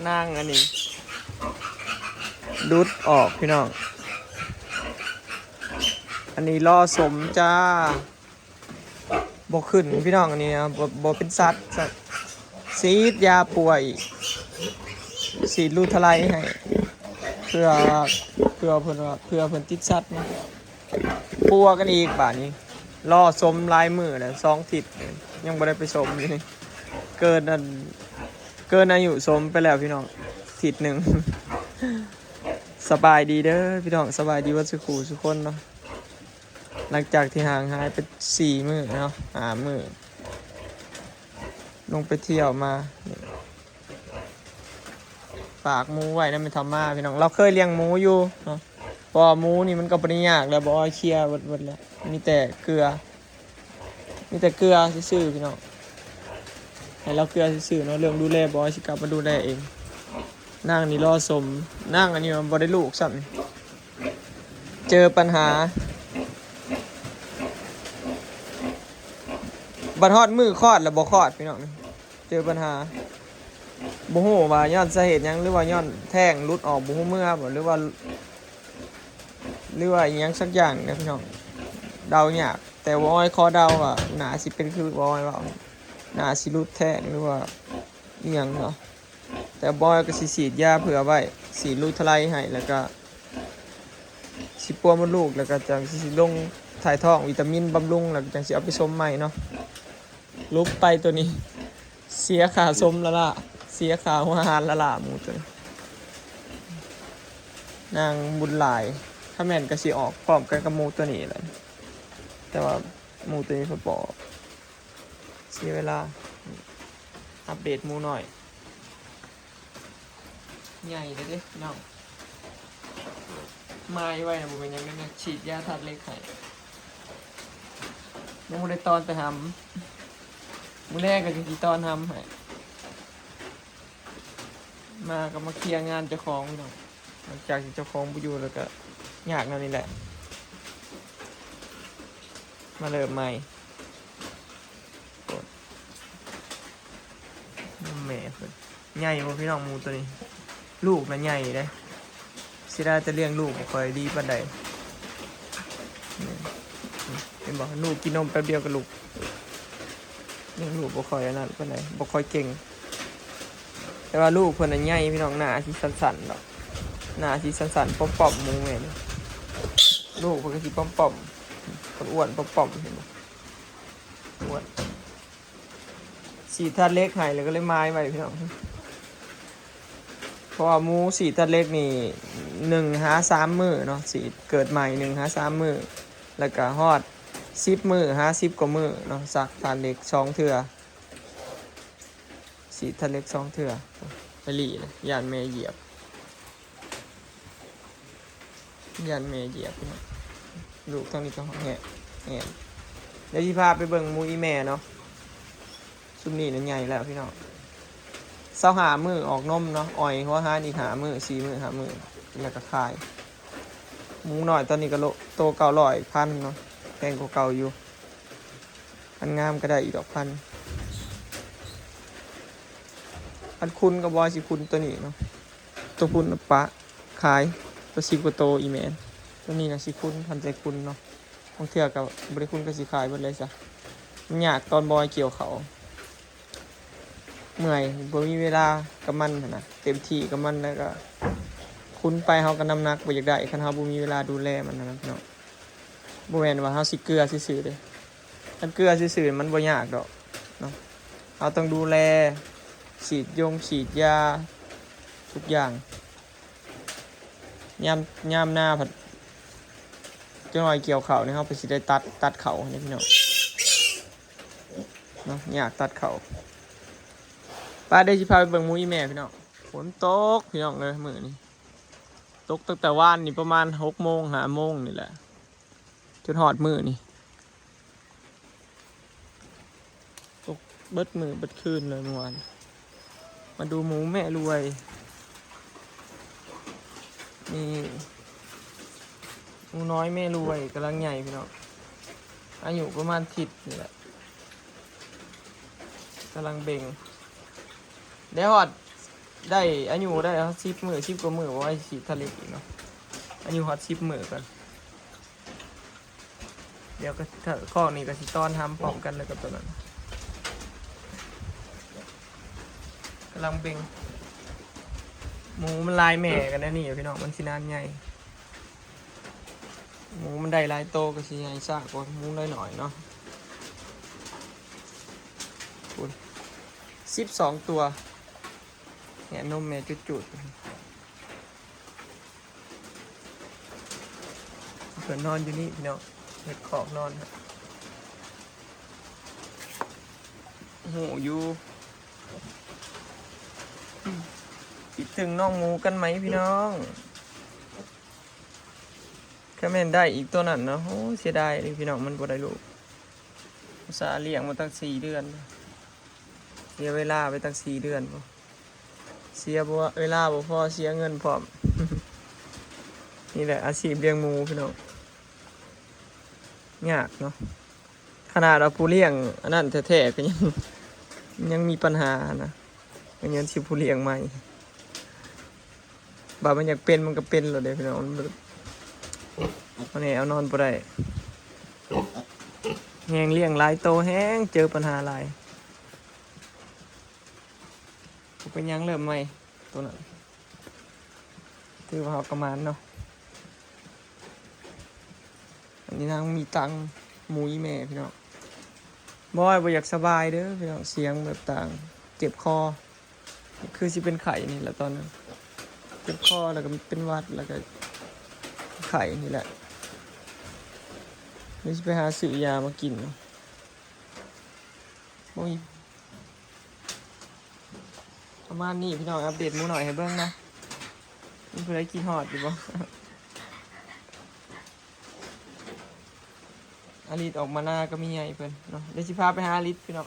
นั่งอันนี้ดุดออกพี่น้องอันนี้ล่อสมจ้าบกขึ้นพี่น้องอันนี้นะบกเป็นสัตว์ซีดยาป่วยสีดรูทลายให้เพื่อเพื่อเพิ่นติดสัตว์นะปัวกันอีกบาทนี้ล่อสมลายมือเลย2 ทิศยังบ่ได้ไปสมอยู่นี่เกินอายุสมไปแล้วพี่น้องทิศหนึ่ง สบายดีเด้อพี่น้องสบายดีว่าสุขูสุคนเนาะหลังจากที่ห่างหายไป4 มื้อเนาะ5 มื้อลงไปเที่ยวมาฝากหมูไว้นั่นเป็นธรรมะพี่น้องเราเคยเลี้ยงหมูอยู่เนาะพอหมูนี่มันก็บ่ได้ยากแล้วบ่อ้อยเคลียร์หมดแล้วมีแต่เกลือซื่อๆพี่น้องให้เราเกลือซื่อๆเนาะเรื่องดูแลบ่อ้อยสิกลับมาดูแลเองนั่งนี่รอสมนั่งอันนี้มันบ่ได้ลูกซ้ำเจอปัญหาบัดฮอดมือคลอดแล้วบ่คลอดพี่น้องเจอปัญหาบ่ฮู้ว่าย้อนสาเหตุหยังหรือว่าย้อนแท้งหลุดออกบ่ฮู้เมื่อบ่หรือว่าอีหยังสักอย่างนะพี่น้องเดายากแต่ว่าอ้อยขอเดาว่าน่าสิเป็นคือบ่อ้อยว่าน่าสิหลุดแท้งหรือว่าอีหยังเนาะแต่บ่อ้อยก็สิฉีดยาเผื่อไว้สีรูทลายให้แล้วก็สิปัวมดลูกแล้วก็จังสิลงถ่ายท้องวิตามินบำรุงแล้วจังสิเอาไปสมใหม่เนาะลุบไปตัวนี้เสียขาสมละล่ะเสียขาหัวหารละล่ะหมูตัวนี้นางบุญหลายถ้าแม่นก็สิออกพร้อมกันกับหมูตัวนี้แหละแต่ว่าหมูตัวนี้เพิ่นบ่เสียเวลาอัปเดตหมูหน่อยใหญ่เลยเด้น้องไม้ไว้นะบ่เป็นหยังไงฉีดยาทัดเล็กให้ยังบ่ได้ตอนไปหำมื้อแรกก็สิตอนทำให้มาก็มาเคลียร์งานเจ้าของพี่น้องหลังจากที่เจ้าของบ่อยู่แล้วก็ยากนั่นนี่แหละมาเริ่มใหม่กดแม่เพิ่นใหญ่บ่พี่น้องหมูตัวนี้ลูกน่ะใหญ่เด้สิได้จะเลี้ยงลูกบ่ค่อยดีปานใดเห็นบ่ลูกกินนมแป๊บเดียวก็ลูกเลี้ยงลูกบ่ค่อยอันนั้นปานใดบ่ค่อยเก่งแต่ว่าลูกเพิ่นน่ะใหญ่พี่น้องหน้าสิสั้นๆดอกหน้าสิสั้นๆป้อมๆหมูแม่นี่ลูกเพิ่นก็สิป้อมๆอ้วนป้อมๆเห็นบ่อ้วนสีทัดเล็กให้แล้วก็เลยไม้ไว้พี่น้องเพราะว่าหมูสีทัดเล็กนี่1 หา 3 มื้อเนาะสีเกิดใหม่1 หา 3 มื้อแล้วก็ฮอด10 มื้อ50 กว่ามื้อเนาะสักทัดเล็ก2 เทื่อสีทัดเล็ก2 เทื่อไปหลีเลยย่านแม่เหยียบลูกทั้งนี้ก็แหะเดี๋ยวที่พาไปเบิ่งหมูอีแม่เนาะซุมนี้นั่นใหญ่แล้วพี่น้อง25 มื้อออกนมเนาะอ่อยหัวหารอีก5 มื้อ4 มื้อ5 มื้อแล้วก็ขายหมูน้อยตอนนี้ก็โต900,000เนาะแพงกว่าเก่าอยู่อันงามก็ได้อีกดอกพันอันคุณกับบอยสิคุณตัวนี้เนาะตัวคุณปะขายตัว10 กว่าโตอีแมนตัวนี้นะสิคุณทันใจคุณเนาะบางเทื่อกับบริคุณก็สิขายหมดเลยจ้ะมันยากตอนบอยเกี่ยวเขาเมื่อยบ่มีเวลากับมันนะเต็มที่กับมันแล้วก็คุณไปเฮาก็น้ำหนักบ่อยากได้คันเฮาบ่มีเวลาดูแลมันนะเนาะบ่แม่นว่าเฮาสิเกลือซื่อๆเด้คันเกลือซื่อๆมันบ่ยากดอกเนาะเฮาต้องดูแลฉีดยาทุกอย่างยามหน้าผัดจังหน่อยเกี่ยวเข่านี่ครับไปสิได้ตัดเข่าเนี่ยพี่น้องเนาะอยากตัดเข่าป้าได้สิพาไปเบิ่งหมูอีแม่พี่น้องฝนตกพี่น้องเลยมื้อนี้ตกตั้งแต่วานนี่ประมาณ6 โมง5 โมงนี่แหละจนฮอดมื้อนี่ตกเบิดมื้อเบิดคืนเลยเมื่อวานมาดูหมูแม่รวยนี่หมูน้อยแม่รวยกำลังใหญ่พี่น้องอายุประมาณ10นี่แหละกำลังเบ่งเดี๋ยวฮอด ได้อายุได้10 มื้อ10 กว่ามื้อบ่ไว้ฉีดทะเลอีกเนาะอายุฮอด10 มื้อกันเดี๋ยวก็ถ้าข้อนี้ก็สิต้อนทำพร้อมกันเลยกับตัวนั้นกำลังเบ่งหมูมันลายแม่กันนะนี่พี่น้องมันสินานใหญ่หมูมันได้หลายโตก็สิใหญ่ซะกว่าหมูน้อยหน่อยเนาะคุณ12 ตัวแหนนมแม่จุดๆเพิ่นนอนอยู่นี่พี่น้องเห็ดขอบนอนครับโหอยู่คิดถึงน้องหมูกันไหมพี่น้องแค่แม่นได้อีกตัวนั้นเนาะโอ้เสียดายเลยพี่น้องมันบ่ได้ลูกอุตส่าห์เลี้ยงมาตั้ง4 เดือนเสียเวลาไปตั้ง4 เดือนบ่เสียบ่เวลาบ่พอเสียเงินพร้อม นี่แหละอาชีพเลี้ยงหมูพี่น้องยากเนาะขนาดเราผู้เลี้ยงอันนั้นแท้ๆก็ยังมีปัญหานะยังยันสิผู้เลี้ยงใหม่บาดมันอยากเป็นมันก็เป็นเลยเด้พี่น้องมันนี่เอานอนบ่ได้แหงเลี้ยงหลายโตแห้งเจอปัญหาหลายเป็นยังเริ่มใหม่ตัวนั้นถือว่าเขากระมานเนาะอันนี้นางมีตังหมูอีแม่พี่น้องบ่อยบ่อยากสบายเด้อพี่น้องเสียงแบบต่างเจ็บคอคือสิเป็นไข่นี่แหละตอนนั้นเจ็บคอแล้วก็เป็นหวัดแล้วก็ไข่นี่แหละนี่จะไปหาซื้อยามากินเนาะโอ้ยประมาณนี้พี่น้องอัปเดตหมูหน่อยให้เบิ่งนะมีผู้ใดกินฮอดอยู่บ่ อลิสออกมาหน้าก็มีไงเพิ่นเนาะเดี๋ยวสิพาไปหาอลิสพี่น้อง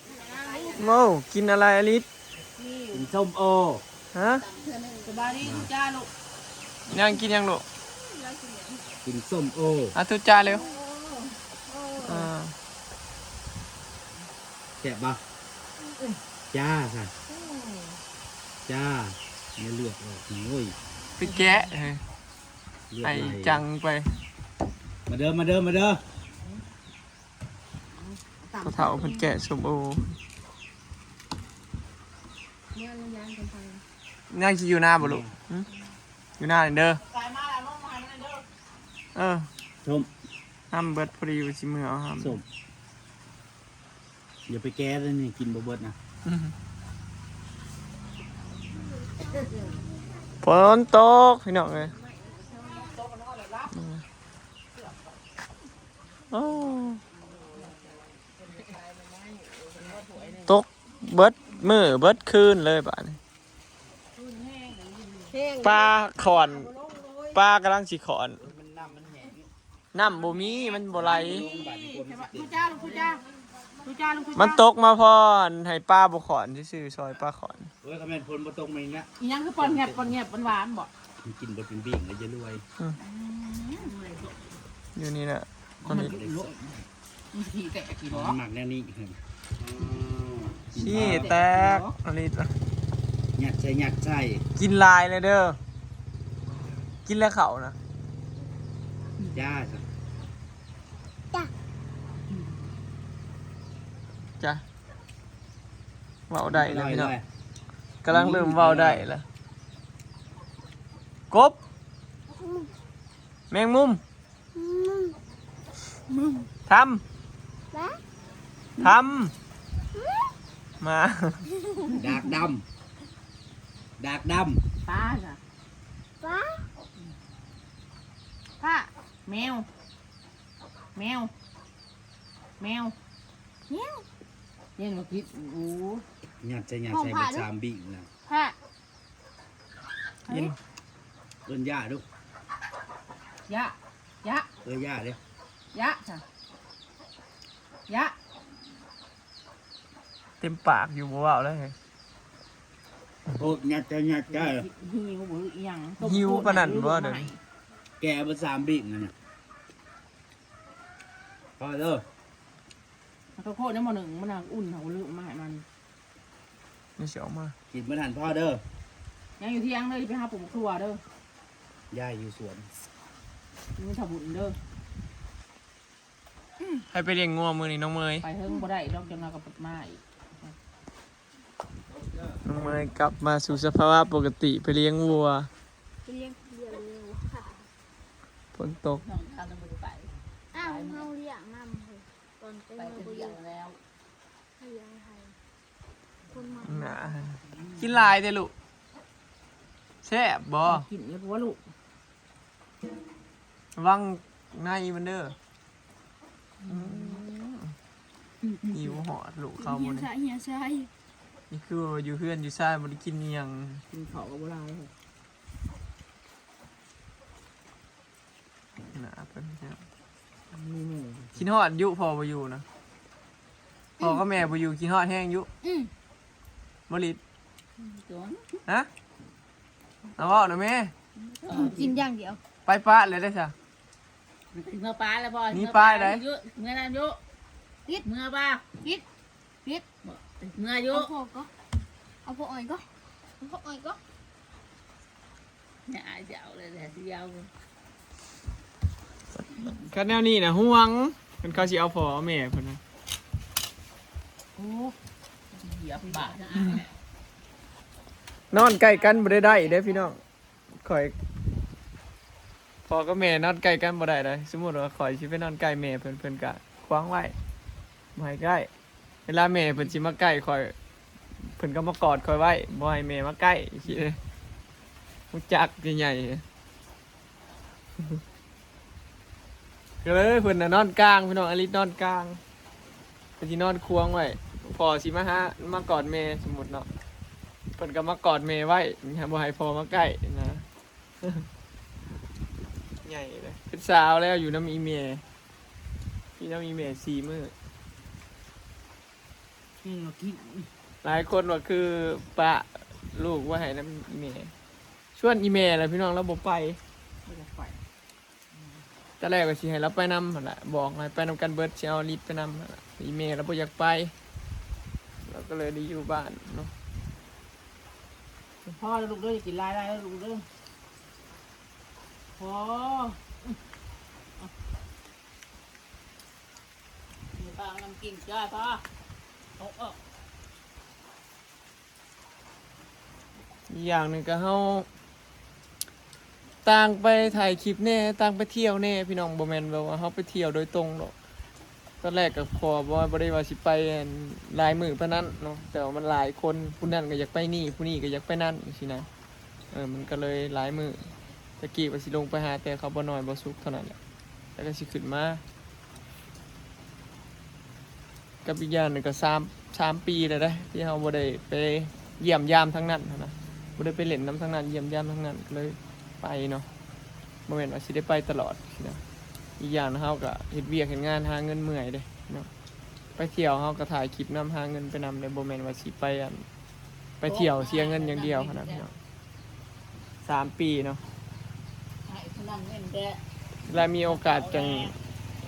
โม่กินอะไรอลิส กินส้มโอ ฮะ สบายดีทุกจ้าลูก ยังกินยังลูก กินส้มโอ ทุจ้าเร็วอ่า แซ่บปะจ้าค่ะจ้าเนื้อเลือดออกโอ้ย ไปแกะเฮ้ย เลือด ไอ ไหล จังไป มาเด้อมาเด้อมาเด้อ เขาเฒ่าเพิ่นแกะส้มโอนั่งสิอยู่หน้าบ่ลูกหึอยู่หน้านี่เด้อ สายมาแล้วน้องมาให้เด้อ เออ ส้ม ห้ามเบิดพอดีไปสิมือเอาห้าม ส้มอย่าไปแก้เลยนี่กินบ่เบิดนะ ฝนตกพี่น้องเอ้ยโอ้ตกเบิดมือเบิดคืนเลยบ้านี้ปลาขอนปลากำลังสิขอนน้ำบ่มีมันบ่ไหล ทุกจ้าลูกทุกจ้าทุกจ้าลูกทุกจ้า มันตกมาพอให้ปลาบ่ขอนซื่อๆซอยปลาขอน เฮ้ยคำแม่นพลบ่ตรงมาอีกนะ อีหยังคือปอนแงบหวานๆบ่ มันกินบ่เป็นบิ่งเลยจะรวย อยู่นี่น่ะตอนนี้ มันขี่แตกกี่บ่ หมักแนวนี้ครับ ขี้แตกอันนี้ หยัดใส่หยัดใส่ กินลายเลยเด้อกินแล้วเขานะ จ้าค่ะ จ้ะเว้าได้เลยพี่น้อง เลย กำลังเริ่มเว้าได้แล้วกบแมงมุมทำมา ดากดำดากด ป้าจ้ะป้าแมวแมวแมวแมวเรียนมาคิดโอ้ ำหยัดใส่หยัดใส่เป็นสามบิ่งนะ ป้า กิน เอิ้นย่าดู ยะยะ ย่าเด้ ยะจ้ะยะ เต็มปากอยู่บ่เว้าแล้วไง โอ้หยัดใส่หยัดใส่ หิวบ่อีหยัง หิวปานนั้นบ่เด้อ แกเป็นสามบิ่งนะเนี่ยพอเด้อ ข้าวโพดเนี่ยหม้อหนึ่งมันอุ่นเขาลืมมาให้มัน นี่สิเอามา กินมาทันพ่อเด้อ ยังอยู่ที่ยังเลยไปหาปลูกครัวเด้อย่ าอยู่สวน มีถบุญเด้อ ให้ไปเลี้ยงงัวมือนี่น้องเมย ไปเฮิงบ่ได้ดอกจังนากับมาอีก น้องเมยกลับมาสู่สภาวะปกติไปเลี้ยงวัว เลี้ยงเลี้ยงเร็วค่ะ ฝนตก น้องทางบ่ได้ไป อ้าวเฮาเลี้ยงนำเลยตอนเป็น ไป มือ เป็น บ่อ เดื ยู่ อนแล้ว เลี้ยงไทยคนมา หนากินหลายเด้อลูกแซ่บบ่ กินแล้วบ่ลูก ระวังในมันเด้อหิวหอดลูกเข้า เฮี บ่ ย นี่ ชายเฮียชาย นี่คือว่าอยู่เพื่อนอยู่ซ่านบ่ได้กินอิหยัง กินข้าวกับบ่หลาย หนาเพิ่นเนี่ย มีหมู กินฮอดอยู่พอบ่อยู่นะพ่อก็แม่บ่อยู่กินฮอดแห้งอยู่บ่ลิด จ้อน ฮะเอาเว้าหน่อยแม่ กินอย่างเดียว ไปปะเลยได้ซะ ถึงเมื่อปลาแล้วบ่ มีปลาไหน เมื่อนั้นอยู่ติดเมื่อปลา ปิดปิด เมื่ออยู่ เอาพวกก็เอาพวกอ้อยก็เอาพวกอ้อยก็ เนี่ยอาจจะเอาเลยแหละสิยาว ก็แนวนี้น่ะห่วงเพิ่นเขาสิเอาพ่อเอาแม่เพิ่นน่ะ โอ้เหยียบบาทนะ นอนใกล้กันบ่ได้เด้พี่น้องข่อยพ่อกับแม่นอนใกล้กันบ่ได้เด้สมมุติว่าข่อยสิไปนอนใกล้แม่เพิ่นก็ขวางไว้บ่ให้ใกล้เวลาแม่เพิ่นสิมาใกล้ข่อยเพิ่นก็มากอดข่อยไว้บ่ให้แม่มาใกล้อีกทีเลยรู้จักใหญ่ๆก็เลยเพิ่นน่ะนอนกลางพี่น้องอลิสนอนกลางเพิ่นสินอนควงไว้พ่อสิมาหามากอดแม่สมมุติเนาะเพิ่นก็มากอดแม่ไว้บ่ให้พ่อมาใกล้นะ ใหญ่เลยเป็นสาวแล้วอยู่น้ำอีเมพี่น้ำอีเม4 มื้อ นี่เรากิน หลายคนว่าคือปะลูกว่าให้น้ำอีเมชวนอีเมอะไรพี่น้องแล้วบ่ไป ไม่ได้ไฟ แต่แรกก็สิให้เราไปนำหั่นล่ะบอกให้ไปนำกันเบิดสิเอาลิฟต์ไปนำหั่นล่ะอีเมแล้วบ่อยากไปเราก็เลยได้อยู่บ้านเนาะ พ่อลูกเด้อกินลายได้ลูกเด้อพ่อมีปลาน้ำกินจ้าพ่อเอาออก อีกอย่างหนึงก็เฮาต่างไปถ่ายคลิปแน่ต่างไปเที่ยวแน่พี่น้องบ่แม่นแบบว่าเฮาไปเที่ยวโดยตรงดอกตอนแรกก็ขอบ่ได้ว่าสิไปหลายมื้อปานนั้นเนาะแต่ว่ามันหลายคนผู้นั้นก็อยากไปนี่ผู้นี้ก็อยากไปนั่นสินะมันก็เลยหลายมื้อตะกี้ว่าสิลงไปหาแต่เขาบ่น้อยบ่สุกเท่านั้นแหละแล้วก็สิขึ้นมากับอีกอย่างหนึงก็3 ปีแล้วเด้ที่เฮาบ่ได้ไปเยี่ยมยามทั้งนั้นหั้นนะบ่ได้ไปเล่นน้ำทั้งนั้นเยี่ยมยามทั้งนั้นก็เลยไปเนาะบ่แม่นว่าสิได้ไปตลอดสินะอีกอย่างนะเฮาก็เฮ็ดเวียกเฮ็ดงานหาเงินเมื่อยเด้เนาะไปเที่ยวเฮาก็ถ่ายคลิปนำหาเงินไปนำได้บ่แม่นว่าสิไปเที่ยวเสียเงินอย่างเดียวหั้นนะพี่น้อง3 ปีเนาะ ให้พนังเงินแดะ และมีโอกาสจัง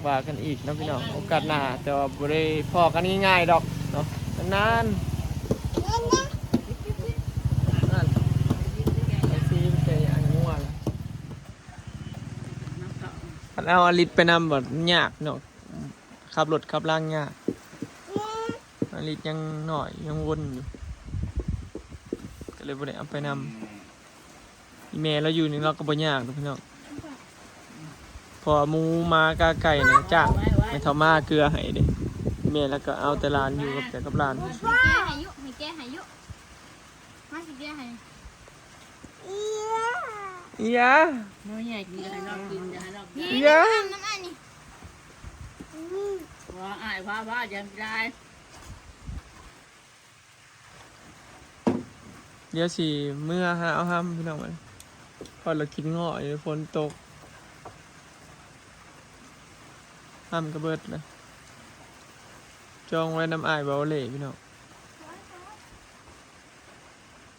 ว่ากันอีกเนาะพี่น้องโอกาสหน้าแต่ว่าบ่ได้พ้อกันง่ายๆดอกเนาะนานๆนั่นไอ้ซีมันไปอันงัวล่ะ น้ำเก่า คันเอาอลิสไปนำบ่ยากเนาะขับรถขับล่างยากอลิสยังหน่อยยังวนอยู่ก็เลยบ่ได้เอาไปนำอีเมลเราอยู่นี่เราก็บ่ยากเนาะพี่น้องพอหมูมากาไก่เนี่ยจ้างไม่เท่ามาเกลือให้เด้อีเมลแล้วก็เอาแต่ร้านอยู่กับแต่กับร้าน ให้แก้ให้ยุให้แก้ให้ยุมาสิแก้ให้ อีหยา น้อยใหญ่กินให้น้องกินจะให้น้องกิน นี่ เยอะ น้ำอันนี้ ว่าอ้ายว่าจะไม่ได้ เดี๋ยวสิเมื่อหาเอาห้ำพี่น้องมันพอเรากินเงาะอยู่ฝนตกห้ำกระเบิดนะจองไว้น้ำอายเบาเหล่พี่น้อง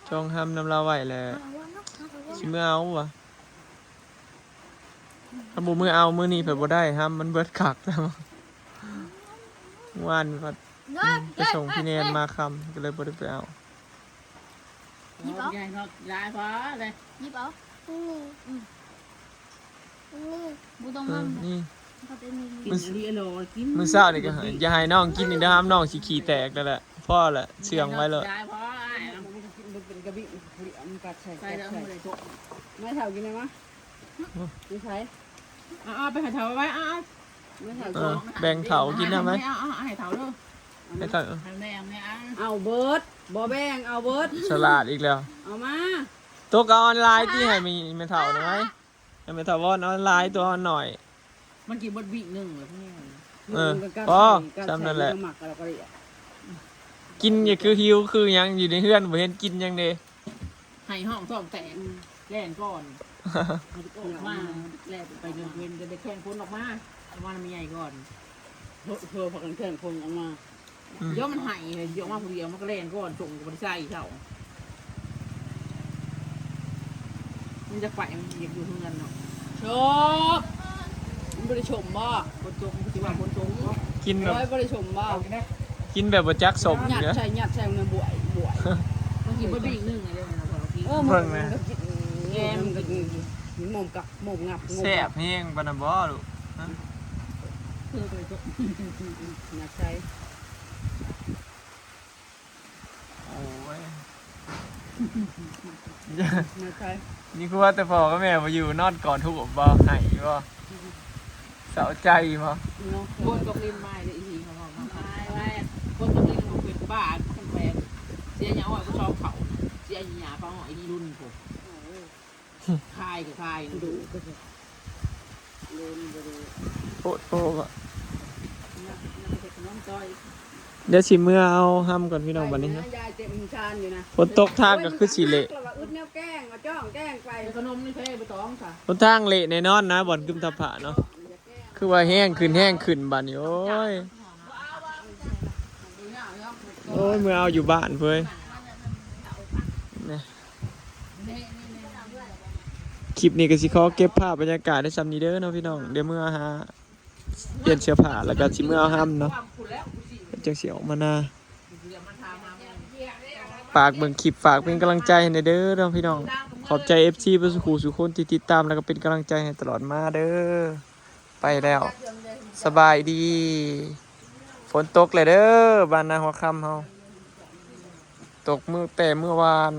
จองห้ำน้ำลาไหวแหล้วสิเมื่อเอาวะถ้าบุมือเอามือนี้เผื่อบ่ได้ห้ำมันเบิดขักแล้ววานก็ไปส่งพี่เนนมาคำก็เลยบ่ได้ไปเอา ยิบเอา ใหญ่เนาะยายพอเลย ยิบเอาบูต้อง เอ มั่ อง นี่ เขาเป็นมี กินเรียโลกิน มื้อเช้านี่ก็อย่าให้น้องกินนี่นะครับน้องสิขี้แตกนั่นแหละพ่อแหละเชื่องไว้เลย ยายพอ มันเป็นกระบี่มันกัดใส่ ใส่แล้วเลยทุก ไม่เท่ากินไหมมะไม่ใช่ เอาไปให้เถาไว้เอา ไม่เท่า เออแบ่งเถากินได้ไหม เอาให้เถาเลย ให้เถา ทางแดงเนี่ย เอาเบิร์ดบ่แบ่งเอาเบิร์ด ฉลาดอีกแล้ว เอามา ตัวก็ออนไลน์ที่ให้มีแม่เฒ่าหน่อยให้แม่เฒ่าวอนออนไลน์ตัวหน่อย มันกี่บทบีหนึ่งเลยพวกนี้ เอออ๋อจำนั่นแหละ หมักเราก็เรียก กินอย่าคือหิวคือหยังอยู่ในเฮือนบ่เห็นกินหยังเด้ ให้ห้องซ่อมแตกแล่นก่อนออกมาแล่นไปเดินเว้นจะได้แข่งพ้นออกมาว่ามันใหญ่ก่อน เพื่อพักกันแข่งคนออกมา เดี๋ยวมันหายเลยเดี๋ยวมาผู้เดียวมันก็แล่นก่อนส่งกับบริษัทเขามันจะไปมันอยากอยู่ทุ่งเงินเนาะ ชบมันบริชมบ่ คนจงคิดว่าคนจง กินแบบ ร้อยบริชมบ่ กินแบบบ่จักสม หยัด เด้อ ใส่หยัดใส่มันบวยบวย มันกี่บทบีหนึ่งอะไรนะพอเราคิด มันก็กินแงมก็กินหม่อมกับหม่อมงับ แซ่บแฮงปานนั้นบ่ลูก คือไปจง หยัดใส่ โอ้ย หยัดใส่ นี่คือว่าแต่พ่อกับแม่บ่อยู่นอนก่อนทุกบ่ให้บ่เศร้าใจบ่ เนาะ คนตกลิ้นไม้เลยอีทีเขาบอกมาไว้คนตกลิ้นมันเป็นบ้าคนแปลกเสียหยาอ่อยก็ชอบเขาเสียหยาฟังอ่อยนี่รุ่นผมคายกับคาย ดูก็จะเล่นบริ โอ้โหบ่ น้องต้อย เดี๋ยวสิเมื่อเอาห้ำก่อนพี่น้องบัดนี้นะ ยายเต็มชานอยู่นะ ฝนตกทางก็คือสิเละ อึดแนวแกล้งมาจ้องแกล้งไป ขนมนี่เท่ไปต้องค่ะ ฝนทางเละแน่นอนนะบ่อนกึมทับผะเนาะคือว่าแห้งขึ้นบัดนี้โอ้ยโอ้ยเมื่อเอาอยู่บ้านเพิ่นนะคลิปนี้ก็สิขอเก็บภาพบรรยากาศได้ซ้ำนี้เด้อเนาะพี่น้องเดี๋ยวเมื่อหาเปลี่ยนเสื้อผ้าแล้วก็สิเมื่อเอาห้ำเนาะจังสิออกมาหน้าฝากเบิ่งคลิปฝากเป็นกำลังใจให้เด้อเนาะพี่น้องขอบใจ FC เพื่อนสุขุสุคนที่ติดตามแล้วก็เป็นกำลังใจให้ตลอดมาเด้อไปแล้วสบายดีฝนตกเลยเด้อบ้านนาหัวค่ำเฮาตกเมื่อวาน